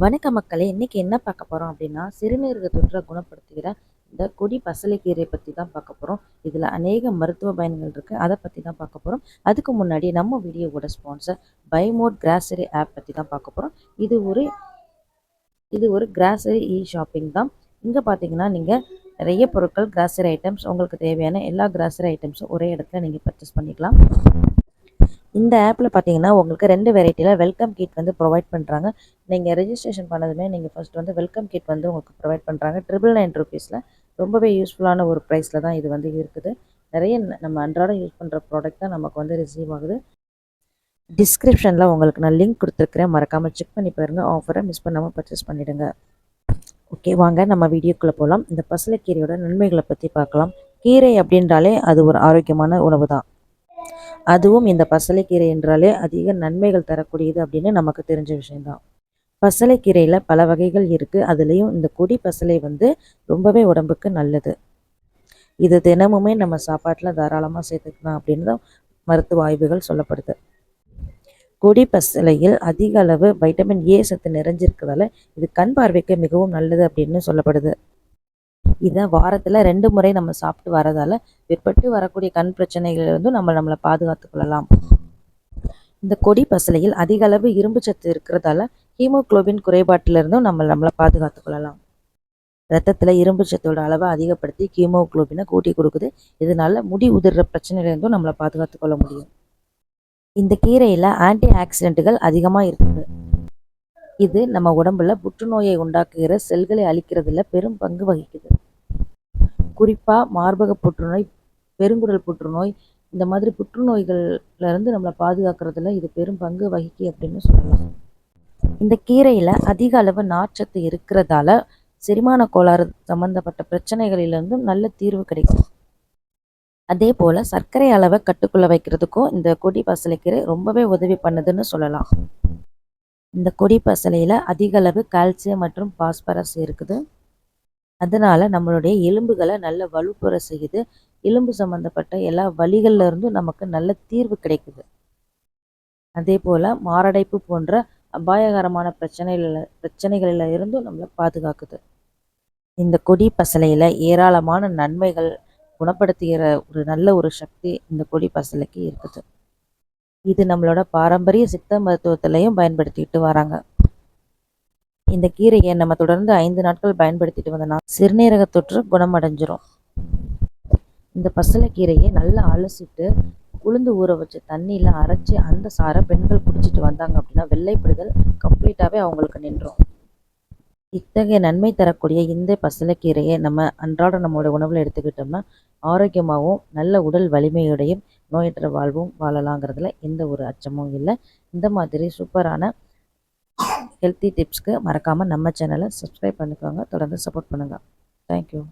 வணக்க மக்களே, இன்னைக்கு என்ன பார்க்க போறோம் அப்படின்னா, சிறுநீரக தொற்றை குணப்படுத்துகிற இந்த கொடி பசலைக்கீரை பற்றி தான் பார்க்க போறோம். இதில் அநேக மருத்துவ பயன்கள் இருக்கு. அதை பற்றி தான் பார்க்க போறோம். அதுக்கு முன்னாடி நம்ம வீடியோவோட ஸ்பான்சர் பைமோட் கிராசரி ஆப் பற்றி தான் பார்க்க போறோம். இது ஒரு கிராசரி ஷாப்பிங் தான். இங்கே பார்த்தீங்கன்னா நீங்கள் நிறைய பொருட்கள் கிராசரி ஐட்டம்ஸ் உங்களுக்கு தேவையான எல்லா கிராசரி ஐட்டம்ஸும் ஒரே இடத்துல நீங்கள் பர்ச்சேஸ் பண்ணிக்கலாம். இந்த ஆப்பில் பார்த்தீங்கன்னா உங்களுக்கு 2 வெரைட்டியில் வெல்கம் கிட் வந்து ப்ரொவைட் பண்ணுறாங்க. நீங்கள் ரெஜிஸ்ட்ரேஷன் பண்ணதுமே நீங்கள் ஃபஸ்ட் வந்து வெல்கம் கிட் வந்து உங்களுக்கு ப்ரொவைட் பண்ணுறாங்க. 999 rupeesல ரொம்பவே யூஸ்ஃபுல்லான ஒரு ப்ரைஸில் தான் இது வந்து இருக்குது. நிறைய நம்ம அன்றாடம் யூஸ் பண்ணுற ப்ராடக்ட் தான் நமக்கு வந்து ரிசீவ் ஆகுது. டிஸ்கிரிப்ஷனில் உங்களுக்கு நான் லிங்க் கொடுத்துருக்குறேன், மறக்காமல் செக் பண்ணி பாருங்கள். ஆஃபரை மிஸ் பண்ணாமல் பர்ச்சேஸ் பண்ணிவிடுங்க. ஓகே, வாங்க நம்ம வீடியோக்குள்ளே போகலாம். இந்த பசலைக்கீரையோட நன்மைகளை பற்றி பார்க்கலாம். கீரை அப்படின்றாலே அது ஒரு ஆரோக்கியமான உணவு தான். அதுவும் இந்த பசலைக்கீரை என்றாலே அதிக நன்மைகள் தரக்கூடியது அப்படின்னு நமக்கு தெரிஞ்ச விஷயம்தான். பசலைக்கீரையில் பல வகைகள் இருக்குது. அதுலேயும் இந்த கொடி பசலை வந்து ரொம்பவே உடம்புக்கு நல்லது. இது தினமுமே நம்ம சாப்பாட்டில் தாராளமாக சேர்த்துக்கலாம் அப்படின்னு தான் மருத்துவ ஆய்வுகள் சொல்லப்படுது. கொடி பசலையில் அதிக அளவு வைட்டமின் ஏ சத்து நிறைஞ்சிருக்கிறதால இது கண் பார்வைக்கு மிகவும் நல்லது அப்படின்னு சொல்லப்படுது. இதை வாரத்தில் 2 முறை நம்ம சாப்பிட்டு வரதால பிற்பட்டு வரக்கூடிய கண் பிரச்சனைகளிலிருந்து நம்மளை பாதுகாத்து கொள்ளலாம். இந்த கொடி பசலையில் அதிக அளவு இரும்பு சத்து இருக்கிறதால ஹீமோகுளோபின் குறைபாட்டிலிருந்தும் நம்மளை பாதுகாத்து கொள்ளலாம். ரத்தத்தில் இரும்பு சத்தோட அளவை அதிகப்படுத்தி ஹீமோகுளோபினை கூட்டி கொடுக்குது. இதனால முடி உதிர்ற பிரச்சனையிலிருந்தும் நம்மளை பாதுகாத்து கொள்ள முடியும். இந்த கீரையில் ஆன்டி ஆக்சிடென்ட்டுகள் அதிகமாக இருக்குது. இது நம்ம உடம்புல புற்றுநோயை உண்டாக்குகிற செல்களை அழிக்கிறதுல பெரும் பங்கு வகிக்குது. குறிப்பாக மார்பக புற்றுநோய், பெருங்குடல் புற்றுநோய், இந்த மாதிரி புற்றுநோய்கள்லேருந்து நம்மளை பாதுகாக்கிறதுல இது பெரும் பங்கு வகிக்கு அப்படின்னு சொல்லலாம். இந்த கீரையில் அதிக அளவு நார்ச்சத்து இருக்கிறதால செரிமான கோளாறு சம்மந்தப்பட்ட பிரச்சனைகளிலிருந்தும் நல்ல தீர்வு கிடைக்கும். அதே போல் சர்க்கரை அளவை கட்டுக்குள்ளே வைக்கிறதுக்கும் இந்த கொடி பசலைக்கீரை ரொம்பவே உதவி பண்ணுதுன்னு சொல்லலாம். இந்த கொடி பசலையில் அதிக அளவு கால்சியம் மற்றும் பாஸ்பரஸ் இருக்குது. அதனால நம்மளுடைய எலும்புகளை நல்ல வலுப்பெற செய்யுது. எலும்பு சம்மந்தப்பட்ட எல்லா வலிகள்ல இருந்தும் நமக்கு நல்ல தீர்வு அதே போல் மாரடைப்பு போன்ற அபாயகரமான பிரச்சனைகளில் இருந்தும் நம்மளை பாதுகாக்குது. இந்த கொடி பசலையில் ஏராளமான நன்மைகள் குணப்படுத்துகிற ஒரு நல்ல ஒரு சக்தி இந்த கொடி பசலைக்கு இருக்குது. இது நம்மளோட பாரம்பரிய சித்த மருத்துவத்திலையும் பயன்படுத்திக்கிட்டு வராங்க. இந்த கீரையை நம்ம தொடர்ந்து 5 நாட்கள் பயன்படுத்திட்டு வந்தோம்னா சிறுநீரக தொற்று குணமடைஞ்சிரும். இந்த பசலைக்கீரையை நல்லா அலசிட்டு உளுந்து ஊற வச்ச தண்ணியில் அரைச்சி அந்த சாரை பெண்கள் குடிச்சிட்டு வந்தாங்க அப்படின்னா வெள்ளைப்படுதல் கம்ப்ளீட்டாகவே அவங்களுக்கு நின்றோம். இத்தகைய நன்மை தரக்கூடிய இந்த பசலைக்கீரையை நம்ம அன்றாடம் நம்மளோட உணவில் எடுத்துக்கிட்டோம்னா ஆரோக்கியமாகவும் நல்ல உடல் வலிமையோடையும் நோயற்ற வாழ்வும் வாழலாங்கிறதுல எந்த ஒரு அச்சமும் இல்லை. இந்த மாதிரி சூப்பரான ஹெல்த்தி டிப்ஸ்க்கு மறக்காமல் நம்ம சேனலை சப்ஸ்கிரைப் பண்ணிக்கோங்க. தொடர்ந்து சப்போர்ட் பண்ணுங்கள். தேங்க்யூ.